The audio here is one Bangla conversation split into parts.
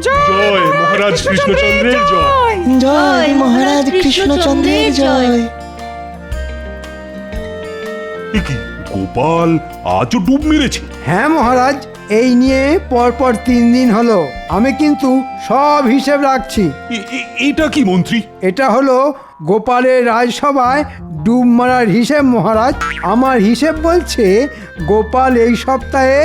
জয় মহারাজ কৃষ্ণচন্দ্রের জয়। জয় মহারাজ কৃষ্ণচন্দ্রের জয়। এ কি, গোপাল আজও ডুব মেরেছে? হ্যাঁ মহারাজ, এই নিয়ে পরপর 3 দিন হলো। আমি কিন্তু সব হিসেব রাখছি। এটা কি মন্ত্রী? এটা হলো গোপালের রাজসভায় ডুব মারার হিসেব মহারাজ। আমার হিসেব বলছে গোপাল এই সপ্তাহে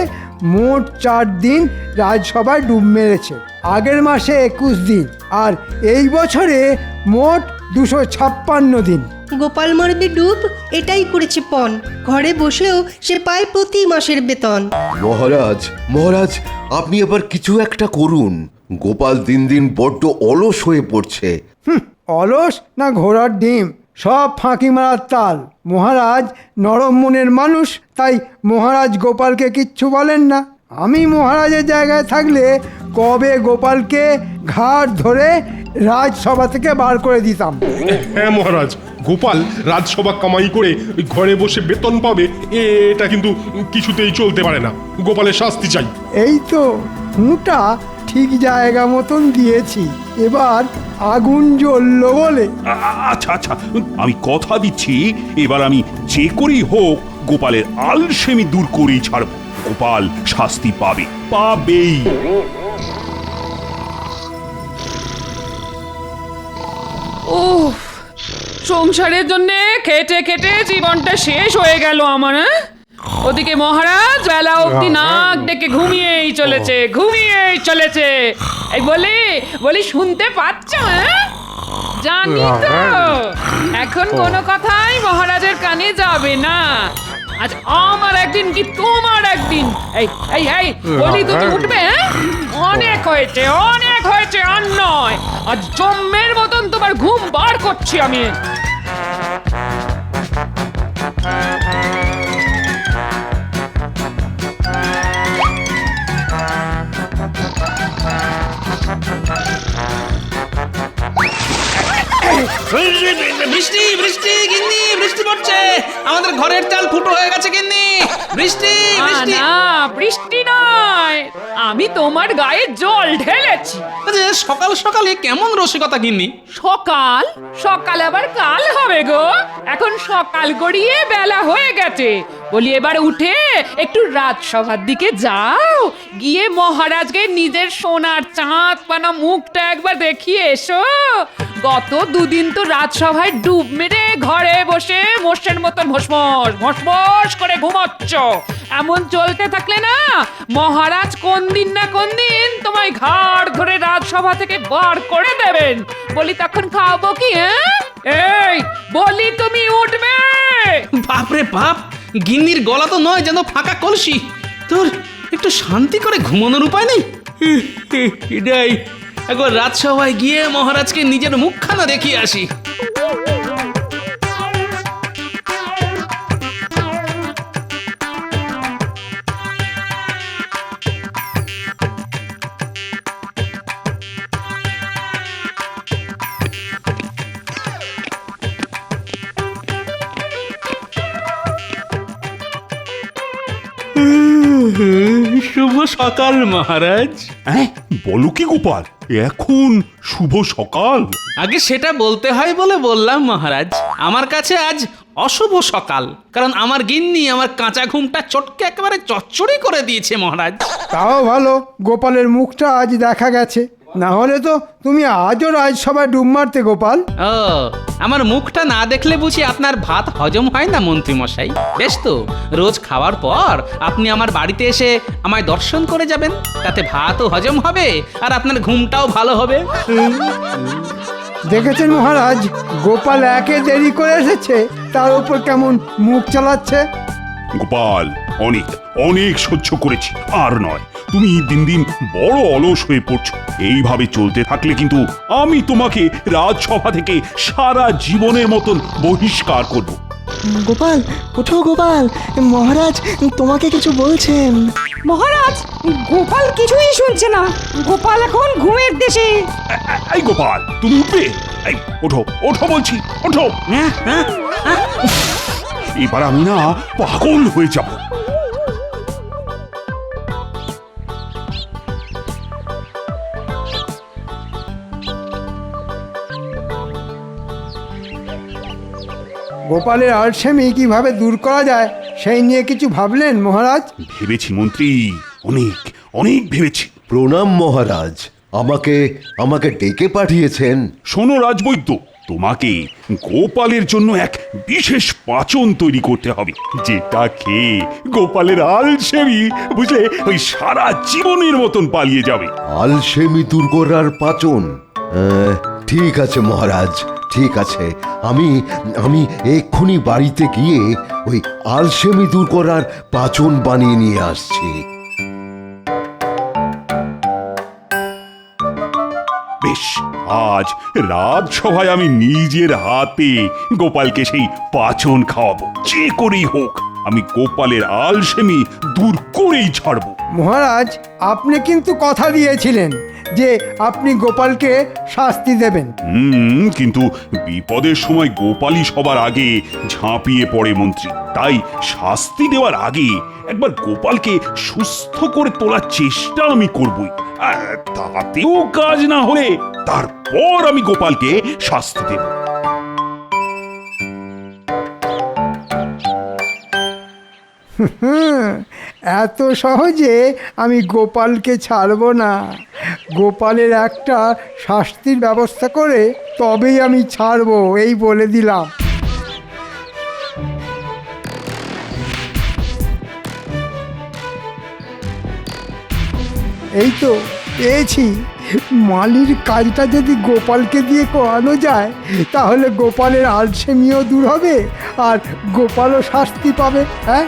মোট 4 দিন রাজসভায় ডুব মেরেছে। আগের মাসে 21 দিন, আর এই বছরে মোট 256 দিন। গোপাল মারবে ডুব, এটাই করেছে পণ। ঘরে বসেও সে পায় প্রতি মাসের বেতন। মহারাজ মহারাজ, আপনি আবার কিছু একটা করুন। গোপাল দিন দিন বড্ড অলস হয়ে পড়ছে। অলস না ঘোড়ার ডিম, সব ফাঁকি মারার তাল। মহারাজ নরম মনের মানুষ, তাই মহারাজ গোপালকে কিচ্ছু বলেন না। আমি মহারাজের জায়গায় থাকলে কবে গোপালকে ঘাট ধরে রাজসভা থেকে বার করে দিতাম। হ্যাঁ মহারাজ, গোপাল রাজসভা কামাই করে ওই ঘরে বসে বেতন পাবে, এটা কিন্তু কিছুতেই চলতে পারে না। গোপালের শাস্তি চাই। এই তো হুঁটা ঠিক জায়গা মতন দিয়েছি, এবার আগুন জ্বললো বলে। আচ্ছা আচ্ছা, আমি কথা দিচ্ছি, এবার আমি যে করেই হোক গোপালের আলসেমি দূর করেই ছাড়ব। গোপাল শাস্তি পাবে, পাবেই। উফ, সংসারের জন্য খেটে খেটে জীবনটা শেষ হয়ে গেল আমার। ওদিকে মহারাজ বেলা অবধি নাক ডেকে ঘুমিয়েই চলেছে। এই বলি শুনতে পাচ্ছ? জানি তো এখন কোনো কথাই মহারাজের কানে যাবে না। আজ আমার একদিন কি তোমার একদিন। এই এই এই বলি, তুমি উঠবে? অনেক হয়েছে আর নয়। আজ জম্মের মতন তোমার ঘুম বার করছি আমি। বৃষ্টি বৃষ্টি গিন্নি, বৃষ্টি পড়ছে। আমাদের ঘরের চাল ফুটো হয়ে গেছে গিন্নি। বৃষ্টি বৃষ্টি। না, বৃষ্টি নয়, আমি তোমার গায়ে জল ঢেলেছি। আচ্ছা, সকাল সকালে কেমন রসিকতা গিন্নি। সকাল সকাল আবার কাল হবে গো। এখন সকাল গড়িয়ে বেলা হয়ে গেছে। বলি এবার উঠে একটু রাজসভার দিকে যাও, গিয়ে মহারাজকে নিজের সোনার চাঁদ পানা মুখটা একবার দেখিয়ে এসো। গত 2 দিন তো রাজসভায় ডুব মেরে ঘরে বসে মোষের মতন ভসভস করে ঘুমোচ্ছ। এমন চলতে থাকলে না মহারাজ কোন দিন না কোন দিন তোমায় ঘাড় ধরে রাজসভা থেকে বার করে দেবেন। বলি তখন খাবো কি? এই বলি, তুমি উঠবে? বাপরে বাপ, গিন্নির গলা তো নয় যেন ফাঁকা কলসি। তোর একটু শান্তি করে ঘুমানোর উপায় নেই? এটাই একবার রাজসভায় গিয়ে মহারাজকে নিজের মুখখানা দেখিয়ে আসি। শুভ সকাল মহারাজ। হ্যাঁ, বলো কি গোপাল, এখন শুভ সকাল? আগে সেটা বলতে হয় বলে বললাম মহারাজ। আমার কাছে আজ অশুভ সকাল, কারণ আমার গিন্নি আমার কাঁচা ঘুমটা চটকে একেবারে চচ্চড়ি করে দিয়েছে মহারাজ। তাও ভালো, গোপালের মুখটা আজ দেখা গেছে, না হলে তো তুমি আজও রাজসভায় ডুব মারতে গোপাল। ও, আমার মুখটা না দেখলে বুঝি আপনার ভাত হজম হয় না মন্ত্রী মশাই? বেশ তো, রোজ খাওয়ার পর আপনি আমার বাড়িতে এসে আমায় দর্শন করে যাবেন, তাতে ভাতও হজম হবে আর আপনার ঘুমটাও ভালো হবে। দেখেছেন মহারাজ, গোপাল একে দেরি করে এসেছে, তার উপর কেমন মুখ চালাচ্ছে। গোপাল, অনেক অনেক সহ্য করেছি, আর নয়। তুমি দিন দিন বড় অলস হয়ে পড়ছো। এইভাবে চলতে থাকলে কিন্তু আমি তোমাকে রাজসভা থেকে সারা জীবনের মতন বহিষ্কার করব। গোপাল, ওঠো গোপাল, মহারাজ তোমাকে কিছু বলছেন। মহারাজ, গোপাল কিছুই শুনছে না। গোপাল এখন ঘুমের দেশে। এই গোপাল, তুমি উঠবে? এই ওঠো, ওঠো বলছি, ওঠো। এবার আমি না পাগল হয়ে যাব। গোপালের আলসেমি কিভাবে দূর করা যায় সেই নিয়ে কিছু ভাবলেন মহারাজ? ভেবেছি মন্ত্রী, অনেক অনেক ভেবেছি। প্রণাম মহারাজ, আমাকে আমাকে ডেকে পাঠিয়েছেন। শোনো রাজবৈদ্য, তোমাকে গোপালের জন্য এক বিশেষ পাচন তৈরি করতে হবে, যেটা খেয়ে গোপালের আলসেমি বুঝলে ওই সারা জীবনের মতন পালিয়ে যাবে। আলসেমি দূর করার পাচন? ঠিক আছে মহারাজ, ঠিক আছে। আমি আমি এক্ষুনি বাড়িতে গিয়ে ওই আলসেমি দূর করার পাচন বানিয়ে নিয়ে আসছি। বেশ, আজ রাজসভায় আমি নিজের হাতে গোপালকে সেই পাচন খাওয়াবো। যে করেই হোক আমি গোপালের আলসেমি দূর করেই ছাড়বো। মহারাজ, আপনি কিন্তু কথা দিয়েছিলেন যে আপনি গোপালকে শাস্তি দেবেন। কিন্তু বিপদের সময় গোপালই সবার আগে ঝাঁপিয়ে পড়ে মন্ত্রী। তাই শাস্তি দেওয়ার আগে একবার গোপালকে সুস্থ করে তোলার চেষ্টা আমি করবই। আর তাতেও কাজ না হলে তারপর আমি গোপালকে শাস্তি দেব। এত সহজে আমি গোপালকে ছাড়ব না। গোপালের একটা শাস্তির ব্যবস্থা করে তবেই আমি ছাড়বো, এই বলে দিলাম। এই তো পেয়েছি। মালির কাজটা যদি গোপালকে দিয়ে করানো যায় তাহলে গোপালের আলসেমিও দূর হবে আর গোপালও শাস্তি পাবে। হ্যাঁ,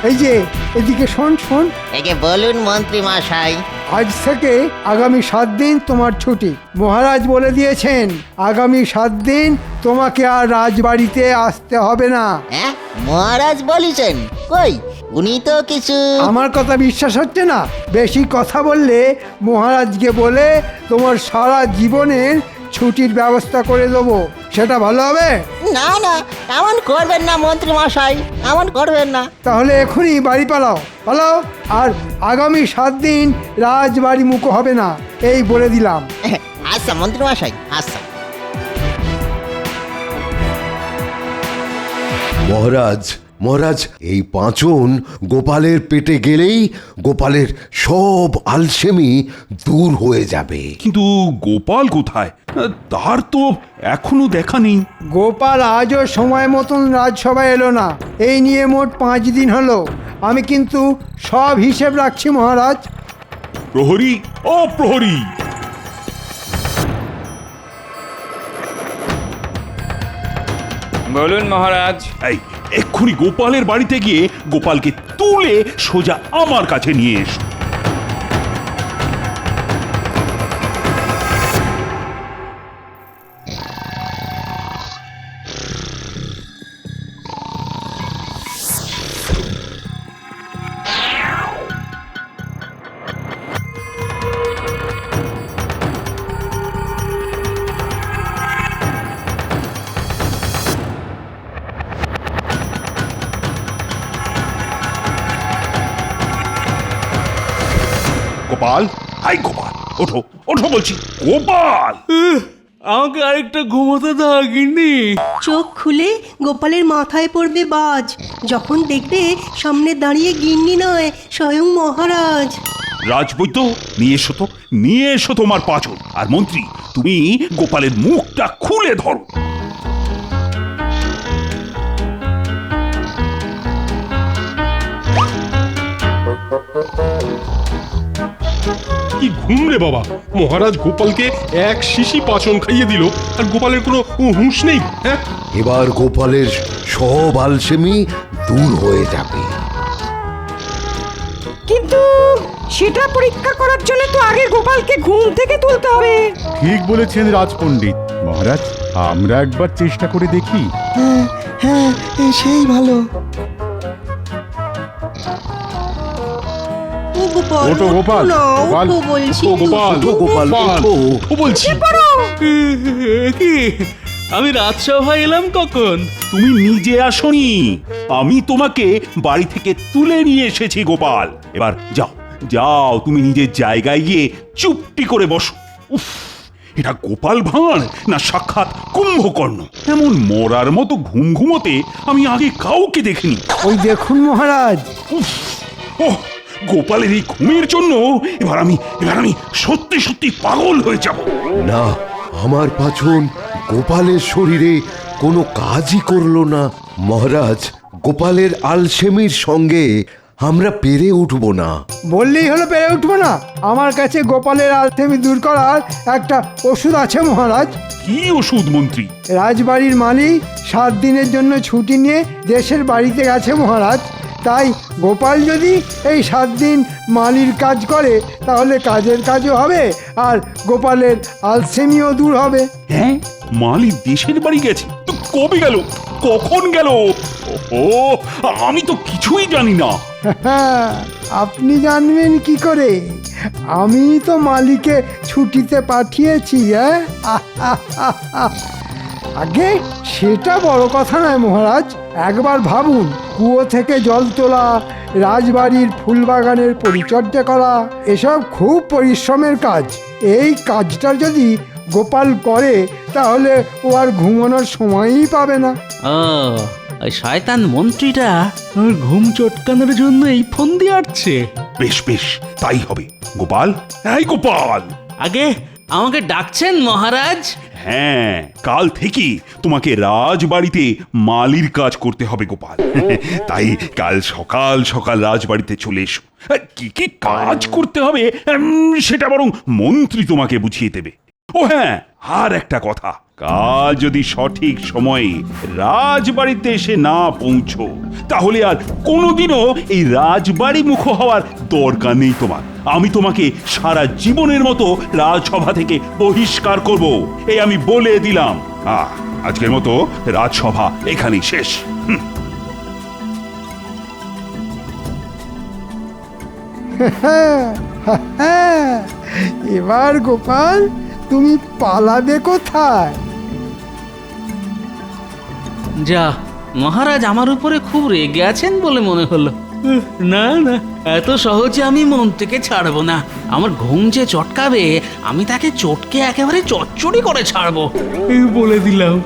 এই যে এদিকে শোন শোন, একে বলুন মন্ত্রী মশাই। আজ থেকে আগামী 7 দিন তোমার ছুটি। মহারাজ বলে দিয়েছেন আগামী 7 দিন তোমাকে আর রাজবাড়িতে আসতে হবে না। হ্যাঁ, মহারাজ বলেছেন? কই, উনি তো কিছু। আমার কথা বিশ্বাস হচ্ছে না? বেশি কথা বললে মহারাজকে বলে তোমার সারা জীবনের ছুটির ব্যবস্থা করে দেবো, সেটা ভালো হবে? না না, এমন করবেন না মন্ত্রী মশাই, এমন করবেন না। তাহলে এখনই বাড়ি পালাও, পালাও। আর আগামী 7 দিন রাজবাড়ি মুখো হবে না, এই বলে দিলাম। আচ্ছা মন্ত্রী মশাই, আচ্ছা। মহারাজ, মহারাজ, এই পাঁচন গোপালের পেটে গেলেই গোপালের সব আলসেমি দূর হয়ে যাবে। কিন্তু গোপাল কোথায়? তার তো এখনো দেখা নেই। গোপাল আজও সময় মতন রাজসভায় এলো না। এই নিয়ে মোট 5 দিন হলো। আমি কিন্তু সব হিসেব রাখছি মহারাজ। প্রহরী, ও প্রহরী! বলুন মহারাজ। এই এক্ষুনি গোপালের বাড়িতে গিয়ে গোপালকে তুলে সোজা আমার কাছে নিয়ে এসো। গোপাল, হাই গোপাল, ওঠো ওঠো বলছি। গোপাল, আমাকে আরেকটা ঘুমোতে দাও গিন্নি। চোখ খুলে গোপালের মাথায় পড়বে বাজ, যখন দেখবে সামনে দাঁড়িয়ে গিন্নি নয়, স্বয়ং মহারাজ। রাজবৈদ্য, নিয়ে এসো তো, নিয়ে এসো তোমার পাচন। আর মন্ত্রী, তুমি গোপালের মুখটা খুলে ধরো। কি ঘুম রে বাবা! মহারাজ গোপালকে এক শিশি পাচন খাইয়ে দিল আর গোপালের কোনো হুঁশ নেই। হ্যাঁ, এবার গোপালের সব আলসেমি দূর হয়ে যাবে। কিন্তু সেটা পরীক্ষা করার জন্য তো আগে গোপালকে ঘুম থেকে তুলতে হবে। ঠিক বলেছেন রাজপণ্ডিত। মহারাজ, আমরা একবার চেষ্টা করে দেখি। হ্যাঁ হ্যাঁ, সেই ভালো। ও গোপাল, ওঠো গোপাল, ওঠো না, গোপাল, ওঠো বলছি। ও গোপাল, ওঠো গোপাল, ওঠো। ও বলছি। কি, আমি রাজসভায় এলাম কখন? তুমি নিজে আসনি, আমি তোমাকে বাড়ি থেকে তুলে নিয়ে এসেছি গোপাল। এবার যাও যাও, তুমি নিজের জায়গায় গিয়ে চুপটি করে বসো। উফ, এটা গোপাল ভাঁড় না সাক্ষাৎ কুম্ভকর্ণ? এমন মরার মতো ঘুম ঘুমোতে আমি আগে কাউকে দেখিনি। ওই দেখুন মহারাজ। ওহ, গোপালের এই ঘুমের জন্য এবার আমি সত্যি সত্যি পাগল হয়ে যাব। না, আমার পাচন গোপালের শরীরে কোনো কাজই করলো না। মহারাজ, গোপালের আলসেমির সঙ্গে আমরা পেরে উঠব না। বললেই হলো পেরে উঠবো না? আমার কাছে গোপালের আলসেমি দূর করার একটা ওষুধ আছে মহারাজ। কি ওষুধ মন্ত্রী? রাজবাড়ির মালিক 7 দিনের জন্য ছুটি নিয়ে দেশের বাড়িতে গেছে মহারাজ। তাই গোপাল যদি এই 7 দিন মালির কাজ করে তাহলে কাজের কাজও হবে আর গোপালের আলসেমিও দূর হবে। হ্যাঁ, মালি দেশের বাড়ি গেছে? তো কবে গেল, কখন গেল? ও, আমি তো কিছুই জানি না। আপনি জানবেন কি করে? আমি তো মালিকে ছুটিতে পাঠিয়েছি। আগে সেটা বড় কথা নয় মহারাজ। একবার ভাবুন, কুয়ো থেকে জল তোলা, রাজবাড়ির ফুলবাগানের পরিচর্যা করা, এসব খুব পরিশ্রমের কাজ। এই কাজটা যদি গোপাল করে তাহলে ও আর ঘুমানোর সময়ই পাবে না। ওই শয়তান মন্ত্রীটা আমার ঘুম চটকানোর জন্য এই ফোন দিয়ে আসছে। বেশ বেশ, তাই হবে। গোপাল, এই গোপাল! আগে আমাকে ডাকছেন মহারাজ? হ্যাঁ, কাল থেকে তোমাকে রাজবাড়িতে মালির কাজ করতে হবে গোপাল। তাই কাল সকাল সকাল রাজবাড়িতে চলে এসো। কি কি কাজ করতে হবে সেটা বরং মন্ত্রী তোমাকে বুঝিয়ে দেবে। ও হ্যাঁ, আর একটা কথা, কাল যদি সঠিক সময়ে রাজবাড়িতে এসে না পৌঁছো তাহলে আর কোনোদিনও এই রাজবাড়ি মুখ হওয়ার দরকার নেই তোমার। আমি তোমাকে সারা জীবনের মতো রাজসভা থেকে বহিষ্কার করব, এই আমি বলে দিলাম। আজকের মতো রাজসভা এখানেই শেষ। এবার গোপাল তুমি পালাবে কোথায়? যা, মহারাজ আমার উপরে খুব রেগে আছেন বলে মনে হলো। না না, এত সহজে আমি মন্ত্রীকে ছাড়বো না। আমার ঘুম যে চটকাবে আমি তাকে চটকে একেবারে চচ্চড়ি করে ছাড়বো, বলে দিলাম।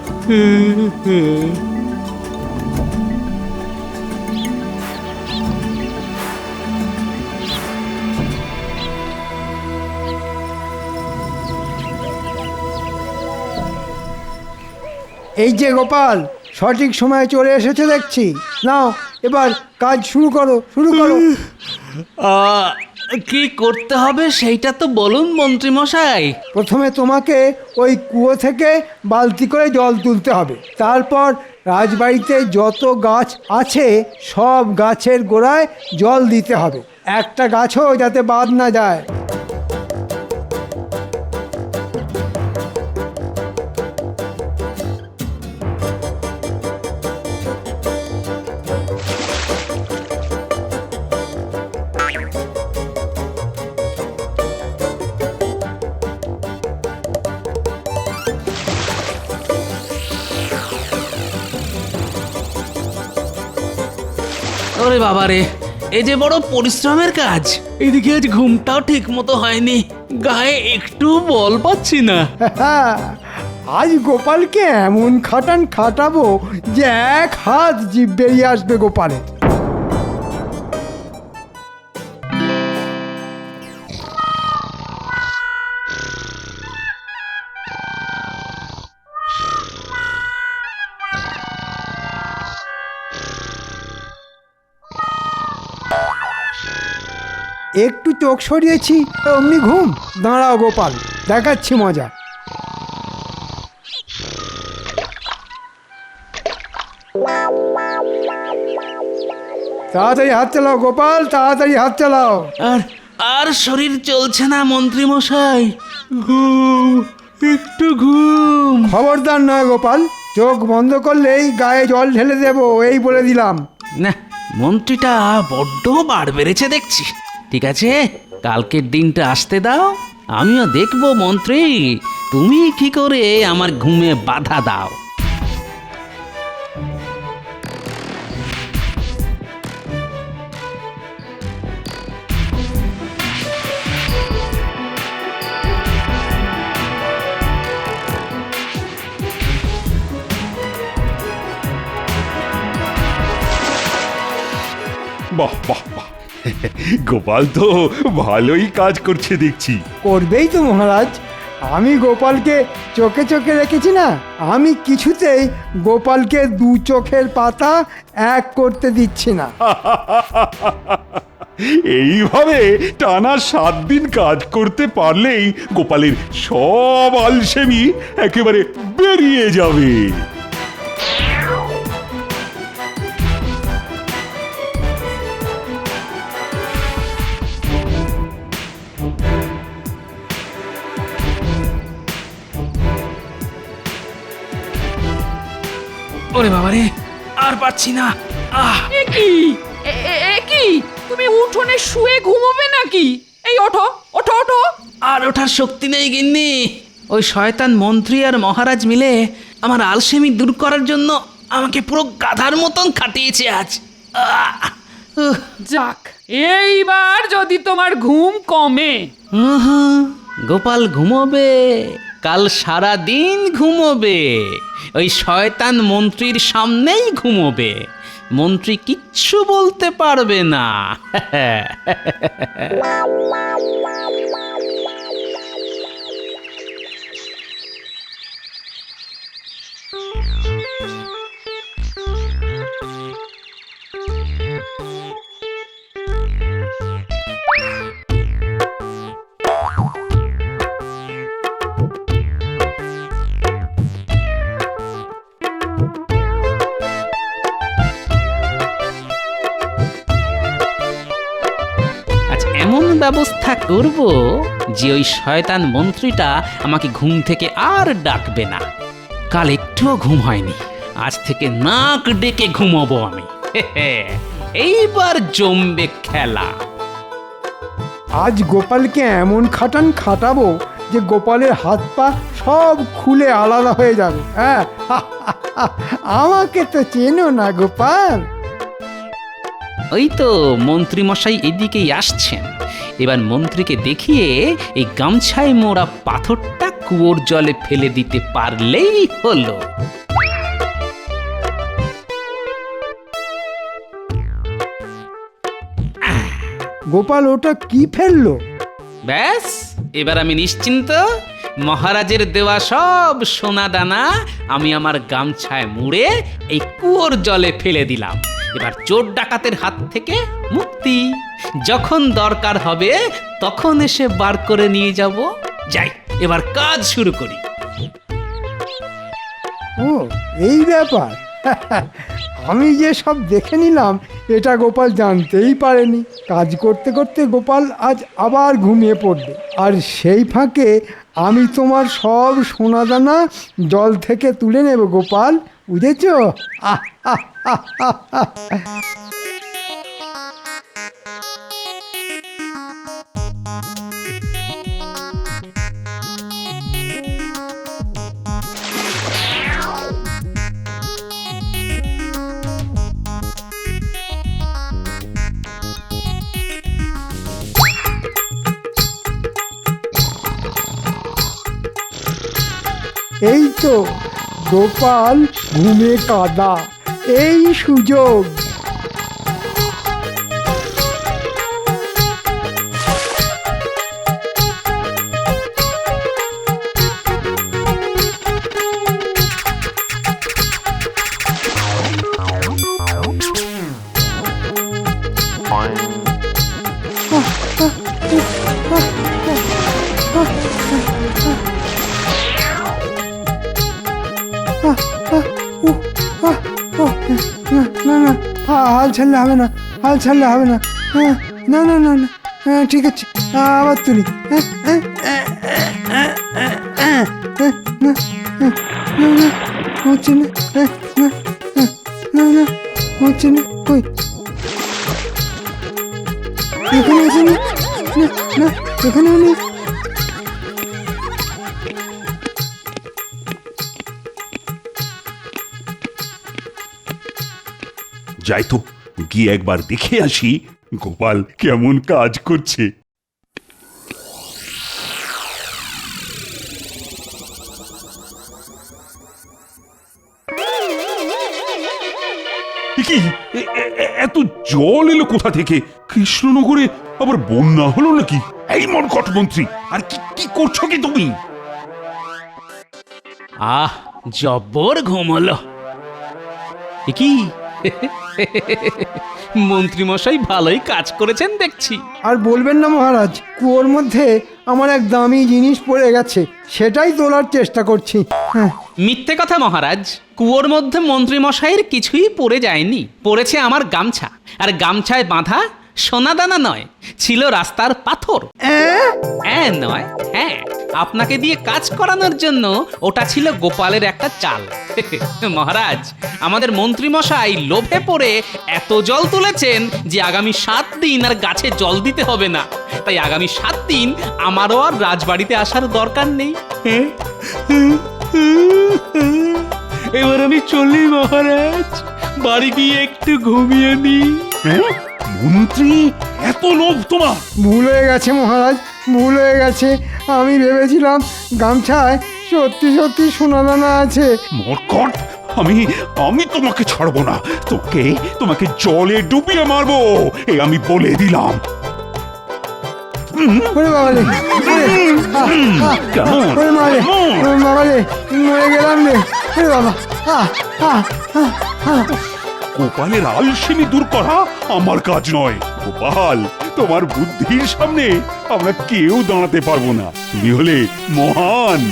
এই যে গোপাল, সঠিক সময়ে চলে এসেছে দেখছি। নাও এবার কাজ শুরু করো। কি করতে হবে সেইটা তো বলুন মন্ত্রী মশাই। প্রথমে তোমাকে ওই কুয়ো থেকে বালতি করে জল তুলতে হবে। তারপর রাজবাড়িতে যত গাছ আছে সব গাছের গোড়ায় জল দিতে হবে, একটা গাছও যাতে বাদ না যায়। ওরে বাবারে, এই যে বড় পরিশ্রমের কাজ। এদিকে আজ ঘুমটাও ঠিক মতো হয়নি, গায়ে একটু বল পাচ্ছি না। আজ গোপালকে এমন খাটাবো যে 1 হাত জিভ বেরিয়ে আসবে গোপালের। একটু চোখ সরিয়েছি অমনি ঘুম। দাঁড়াও গোপাল, দেখাচ্ছি মজা। তাড়াতাড়ি হাত চালাও গোপাল, তাড়াতাড়ি হাত চালাও। আর শরীর চলছে না মন্ত্রী মশাই, ঘুম, একটু ঘুম। খবরদার নয় গোপাল, চোখ বন্ধ করলেই গায়ে জল ঢেলে দেবো, এই বলে দিলাম। না, মন্ত্রীটা বড্ড বার বেড়েছে দেখছি। ঠিক আছে, কালকের দিনটা আসতে দাও, আমিও দেখবো মন্ত্রী তুমি কি করে আমার ঘুমে বাধা দাও। বাহ বাহ বাহ গোপাল তো ভালোই কাজ করছে দেখছি। করবেই তো মহারাজ, আমি গোপালকে চোখে চোখে রেখেছি না, আমি কিছুতেই গোপালকে দু চোখের পাতা এক করতে দিচ্ছি না। এইভাবে টানা 7 দিন কাজ করতে পারলেই গোপালের সব আলসেমি একেবারে বেরিয়ে যাবে। ওরে বাবারে, আর পারছি না। এ কি এ কি, তুমি উঠোনে শুয়ে ঘুমোবে নাকি? এই ওঠো ওঠো ওঠো। আর ওঠার শক্তি নেই গিন্নি। ওই শয়তান মন্ত্রী আর মহারাজ মিলে আমার আলসেমি দূর করার জন্য আমাকে পুরো গাধার মতন খাটিয়েছে আজ। যাক, এইবার যদি তোমার ঘুম কমে। গোপাল ঘুমোবে, কাল সারা দিন ঘুমোবে, ওই শয়তান মন্ত্রীর সামনেই ঘুমোবে, মন্ত্রী কিচ্ছু বলতে পারবে না। এমন ব্যবস্থা করব যে ওই শয়তান মন্ত্রীটা আমাকে ঘুম থেকে আর ডাকবে না। কাল একটুও ঘুম হয়নি, আজ থেকে নাক ডেকে ঘুমাবো আমি। এইবার জমবে খেলা। আজ গোপালকে এমন খাটাবো যে গোপালের হাত পা সব খুলে আলাদা হয়ে যাবে। হ্যাঁ, আমাকে তো চেনো না গোপাল। ওই তো মন্ত্রী মশাই এদিকেই আসছেন। এবার মন্ত্রীকে দেখিয়ে এই গামছায় মোড়া পাথরটা কুয়োর জলে ফেলে দিতে পারলেই হলো। গোপাল ওটা কি ফেললো? ব্যাস, এবার আমি নিশ্চিন্ত। মহারাজের দেওয়া সব সোনা দানা আমি আমার গামছায় মুড়ে এই কুয়োর জলে ফেলে দিলাম। এবার চোর ডাকাতের হাত থেকে মুক্তি। যখন দরকার হবে তখন এসে বার করে নিয়ে যাব। যাই, এবার কাজ শুরু করি। ও, এই ব্যাপার। আমি যে সব দেখে নিলাম এটা গোপাল জানতেই পারেনি। কাজ করতে করতে গোপাল আজ আবার ঘুমিয়ে পড়বে, আর সেই ফাঁকে আমি তোমার সব সোনাদানা জল থেকে তুলে নেব গোপাল, বুঝেছ? এই তো গোপাল ঘুমে কাদা, এই সুযোগ। না না, হাল ছাড়লে হবে না, হাল ছাড়লে হবে না। না না না না, ঠিক আছে, আবার তুলি। হচ্ছে না, না না, হচ্ছে না। কই, এখানে আছে না, না এখানেও নেই। যাই তো, গিয়ে একবার দেখে আসি গোপাল কেমন কাজ করছে। কি এত জল এলো কোথা থেকে? কৃষ্ণনগরে আবার বন্যা হলো নাকি? এই মরকট মন্ত্রী, আর কি কি করছো কি তুমি? আহ জব্বর ঘুম হলো। এ কি মন্ত্রী মশাই ভালোই কাজ করেছেন দেখছি। আর বলবেন না মহারাজ, কুয়োর মধ্যে আমার এক দামি জিনিস পড়ে গেছে, সেটাই তোলার চেষ্টা করছি। হ্যাঁ, মিথ্যে কথা মহারাজ, কুয়োর মধ্যে মন্ত্রী মশাইয়ের কিছুই পড়ে যায়নি। পড়েছে আমার গামছা, আর গামছায় বাঁধা সোনাদানা নয়, ছিল রাস্তার পাথর। নয়, হ্যাঁ, আপনাকে দিয়ে কাজ করানোর জন্য ওটা ছিল গোপালের একটা চাল। মহারাজ, আমাদের মন্ত্রী মশাই লোভে পড়ে এত জল তুলেছেন যে আগামী 7 দিন আর গাছে জল দিতে হবে না। তাই আগামী 7 দিন আমারও আর রাজবাড়িতে আসার দরকার নেই। এবার আমি চলি মহারাজ, বাড়ি গিয়ে একটু ঘুমিয়ে নিই। মন্ত্রী, এত লোভ তোমার? ভুল হয়ে গেছে মহারাজ, ভুল হয়ে গেছে। আমি ভেবেছিলাম গামছায় সত্যি সত্যি সোনাদানা আছে। মরকট, আমি তোমাকে ছাড়বো না। তোমাকে জলে ডুবিয়ে মারবো, এ আমি বলে দিলাম। ওরে বাবারে, কেমন? ওরে মারে, ওরে বাবারে, মরে গেলাম রে। ওরে বাবা, গোপালের আলসেমি দূর করা আমার কাজ নয়। গোপাল, তোমার বুদ্ধির সামনে আমরা কেউ দাঁড়াতে পারবো না। তুমি হলে মহান।